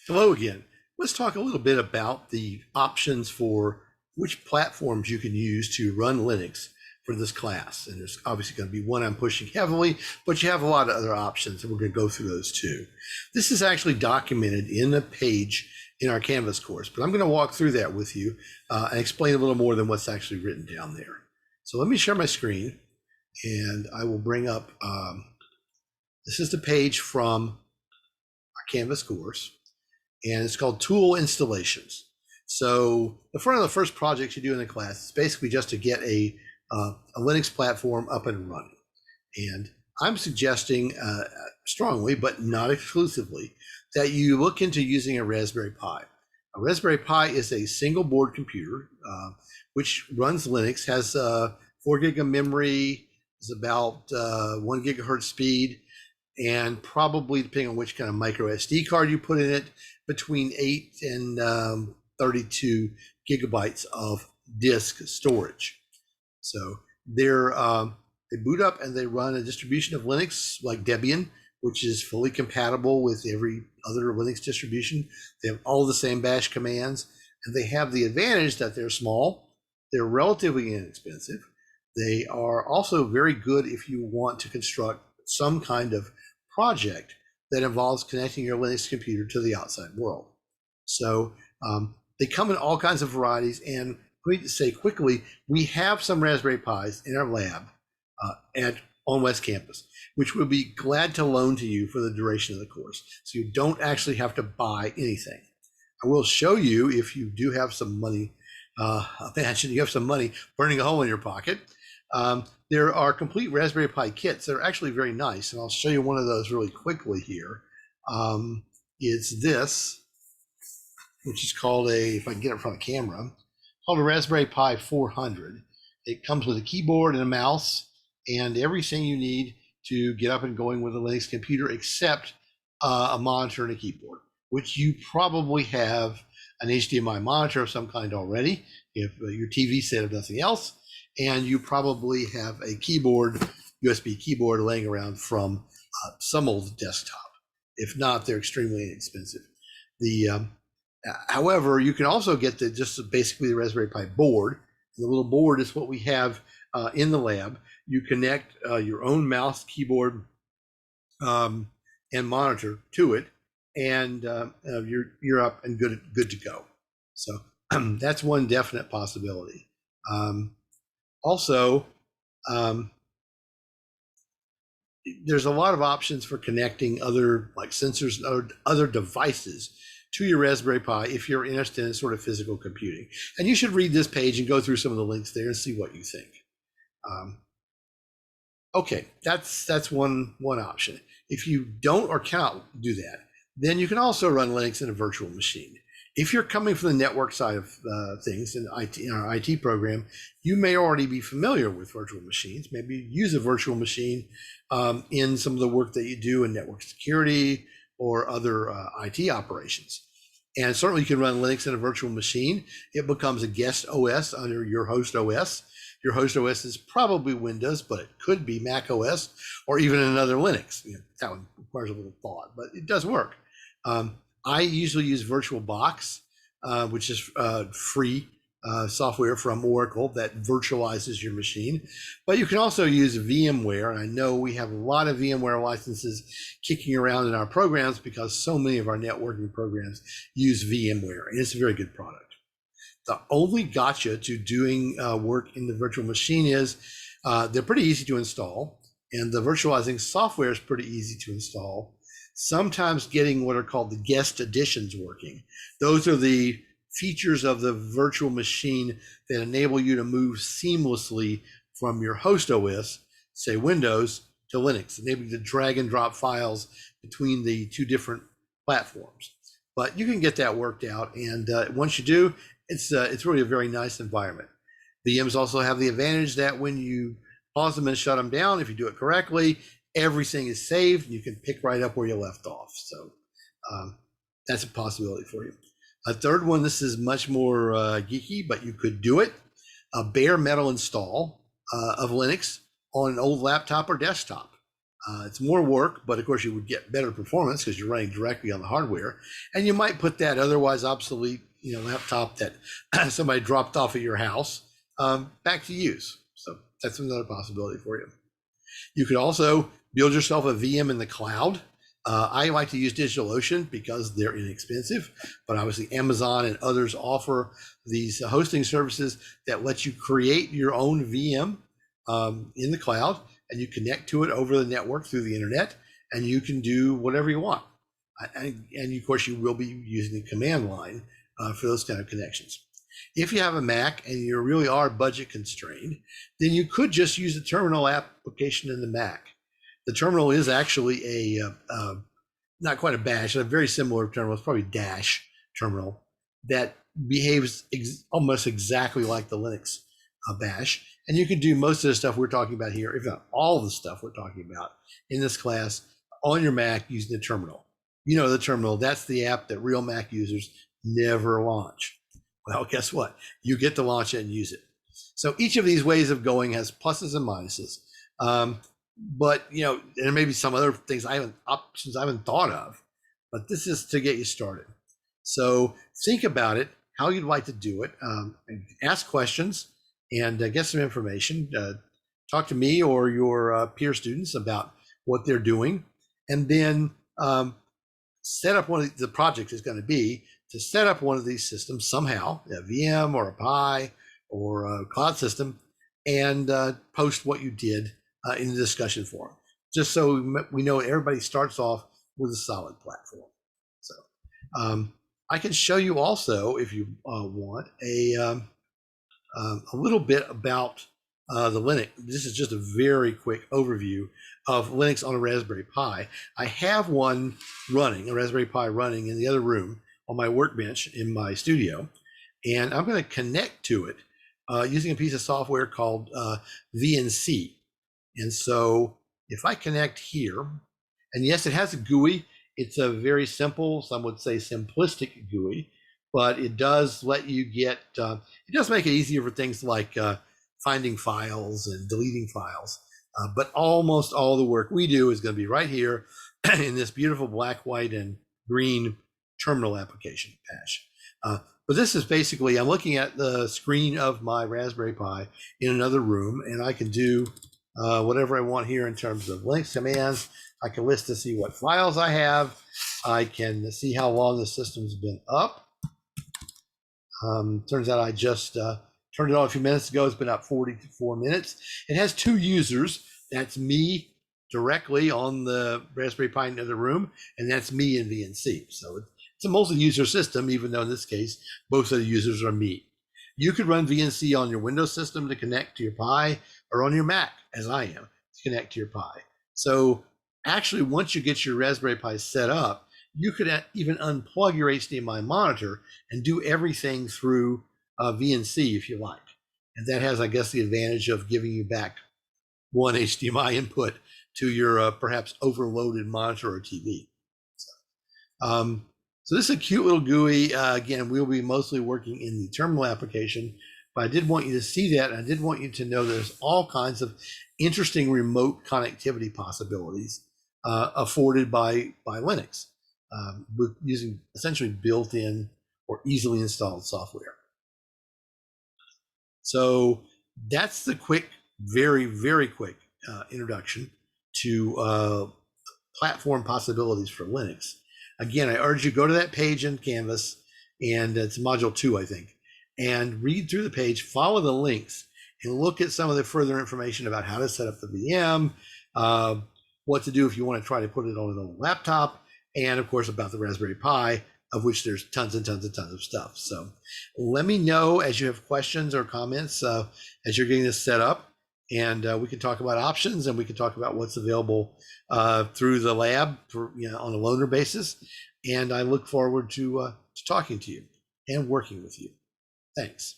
Hello again. Let's talk a little bit about the options for which platforms you can use to run Linux for this class. And there's obviously going to be one I'm pushing heavily, but you have a lot of other options, and we're going to go through those too. This is actually documented in a page in our Canvas course, but I'm going to walk through that with you and explain a little more than what's actually written down there. So let me share my screen, and I will bring up, this is the page from our Canvas course, and it's called Tool Installations. So the front of the first project you do in the class is basically just to get a Linux platform up and running. And I'm suggesting strongly, but not exclusively, that you look into using a Raspberry Pi. A Raspberry Pi is a single board computer which runs Linux, has 4 gig of memory, is about 1 gigahertz speed, and probably, depending on which kind of micro SD card you put in it, between 8 and 32 gigabytes of disk storage. So they boot up and they run a distribution of Linux like Debian, which is fully compatible with every other Linux distribution. They have all the same bash commands, and they have the advantage that they're small, they're relatively inexpensive. They are also very good if you want to construct some kind of project that involves connecting your Linux computer to the outside world. So they come in all kinds of varieties, and let me say quickly, we have some Raspberry Pis in our lab on West Campus, which we'll be glad to loan to you for the duration of the course. So you don't actually have to buy anything. I will show you, if you do have some money, imagine you have some money burning a hole in your pocket. There are complete Raspberry Pi kits that are actually very nice, and I'll show you one of those really quickly here. It's this, which is called if I can get it from the camera, called a Raspberry Pi 400. It comes with a keyboard and a mouse and everything you need to get up and going with a Linux computer, except a monitor and a keyboard, which you probably have an HDMI monitor of some kind already, if your TV set of nothing else, and you probably have a keyboard, USB keyboard laying around from some old desktop. If not, they're extremely inexpensive. However, you can also get just basically the Raspberry Pi board. The little board is what we have in the lab. You connect your own mouse, keyboard, and monitor to it, and you're up and good to go. So that's one definite possibility. Also, there's a lot of options for connecting other like sensors or other devices to your Raspberry Pi if you're interested in sort of physical computing. And you should read this page and go through some of the links there and see what you think. Okay, that's one option. If you don't or cannot do that, then you can also run Linux in a virtual machine. If you're coming from the network side of things in our IT program, you may already be familiar with virtual machines. Maybe you use a virtual machine in some of the work that you do in network security or other IT operations. And certainly you can run Linux in a virtual machine. It becomes a guest OS under your host OS. Your host OS is probably Windows, but it could be Mac OS or even another Linux. That one requires a little thought, but it does work. I usually use VirtualBox, which is free software from Oracle that virtualizes your machine. But you can also use VMware, and I know we have a lot of VMware licenses kicking around in our programs because so many of our networking programs use VMware, and it's a very good product. The only gotcha to doing work in the virtual machine is they're pretty easy to install, and the virtualizing software is pretty easy to install. Sometimes getting what are called the guest editions working. Those are the features of the virtual machine that enable you to move seamlessly from your host OS, say Windows, to Linux, enabling you to drag and drop files between the two different platforms. But you can get that worked out, and once you do, it's really a very nice environment. VMs also have the advantage that when you pause them and shut them down, if you do it correctly, everything is saved and you can pick right up where you left off. So that's a possibility for you. A third one, this is much more geeky, but you could do it. A bare metal install of Linux on an old laptop or desktop. It's more work, but of course you would get better performance because you're running directly on the hardware. And you might put that otherwise obsolete, laptop that somebody dropped off at your house back to use. So that's another possibility for you. You could also build yourself a VM in the cloud. I like to use DigitalOcean because they're inexpensive, but obviously Amazon and others offer these hosting services that let you create your own VM in the cloud, and you connect to it over the network through the internet, and you can do whatever you want. And of course, you will be using the command line for those kind of connections. If you have a Mac and you really are budget constrained, then you could just use the terminal application in the Mac. The terminal is actually not quite a bash, a very similar terminal. It's probably Dash terminal that behaves almost exactly like the Linux bash. And you can do most of the stuff we're talking about here, if not all the stuff we're talking about in this class, on your Mac using the terminal. The terminal, that's the app that real Mac users never launch. Well, guess what? You get to launch it and use it. So each of these ways of going has pluses and minuses. But there may be some other options I haven't thought of, but this is to get you started. So think about it, how you'd like to do it, ask questions and get some information. Talk to me or your peer students about what they're doing, and then set up the project is going to be to set up one of these systems somehow, a VM or a Pi or a cloud system, and post what you did in the discussion forum, just so we know everybody starts off with a solid platform. So I can show you also, if you want, a little bit about the Linux. This is just a very quick overview of Linux on a Raspberry Pi. I have one running, a Raspberry Pi running in the other room on my workbench in my studio, and I'm going to connect to it using a piece of software called VNC. And so if I connect here, and yes, it has a GUI. It's a very simple, some would say simplistic GUI, but it does let you get, it does make it easier for things like finding files and deleting files. But almost all the work we do is going to be right here in this beautiful black, white, and green terminal application patch. But this is basically, I'm looking at the screen of my Raspberry Pi in another room, and I can do whatever I want here in terms of Linux commands. I can list to see what files I have. I can see how long the system's been up. Turns out I just turned it on a few minutes ago. It's been up 44 minutes. It has two users. That's me directly on the Raspberry Pi in the other room, and that's me in VNC. So it's a multi-user system, even though in this case, both of the users are me. You could run VNC on your Windows system to connect to your Pi, or on your Mac, as I am, to connect to your Pi. So actually, once you get your Raspberry Pi set up, you could even unplug your HDMI monitor and do everything through VNC if you like. And that has, I guess, the advantage of giving you back one HDMI input to your perhaps overloaded monitor or TV. So this is a cute little GUI. Again, we'll be mostly working in the terminal application, but I did want you to see that. And I did want you to know there's all kinds of interesting remote connectivity possibilities afforded by Linux with using essentially built-in or easily installed software. So that's the quick, very, very quick introduction to platform possibilities for Linux. Again, I urge you go to that page in Canvas, and it's module 2, I think, and read through the page, follow the links, and look at some of the further information about how to set up the VM, what to do if you want to try to put it on an old laptop, and of course about the Raspberry Pi, of which there's tons and tons and tons of stuff. So let me know as you have questions or comments as you're getting this set up, and we can talk about options, and we can talk about what's available through the lab for, on a loaner basis. And I look forward to talking to you and working with you. Thanks.